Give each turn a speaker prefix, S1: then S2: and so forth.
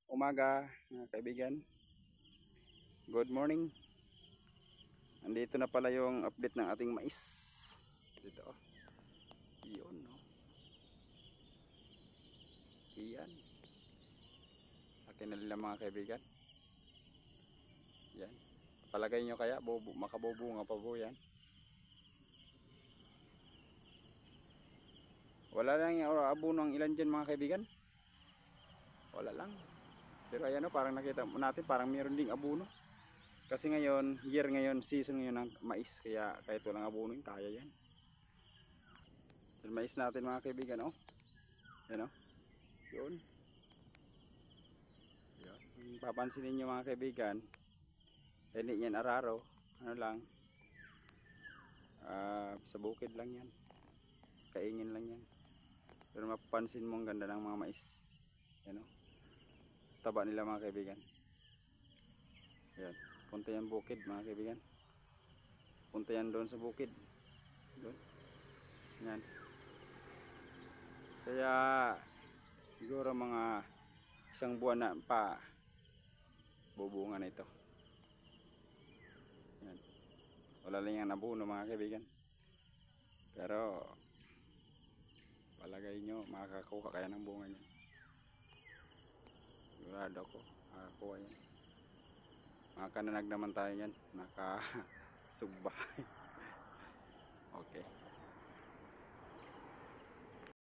S1: umaga mga kaibigan. Good morning. Andito na pala yung update ng ating mais. Dito oh. Iyon no. Iyan. Akin na nila mga kaibigan. Yan. Palagay nyo kaya makabubunga pa po yan. Wala lang yung abono ang ilan dyan mga kaibigan. Wala lang. Pero ayan o, parang nakita natin parang meron ding abono. Kasi ngayon, season ngayon ng mais. Kaya kahit walang abono yun, kaya yan. Yung mais natin mga kaibigan oh. Yan oh. Yun. Yan. Kung papansinin nyo mga kaibigan, hindi yan araro. Ano lang. Sa bukid lang yan. Kaingin lang yan. Pero mapapansin mo ang ganda ng mga mais. Yan oh. Taba nila mga kaibigan. Yan. Punta yan bukid mga kaibigan. Punta yan doon sa bukid. Doon. Yan. Kaya siguro mga isang buwan na pa bubunga na ito. Yan. Wala lang yan nabuno mga kaibigan. Pero palagay nyo makakakuha kaya ng bunga niyan. Sigurado ko makakakuha yan. Makakananag naman tayo yan. Nakasugba. Okay.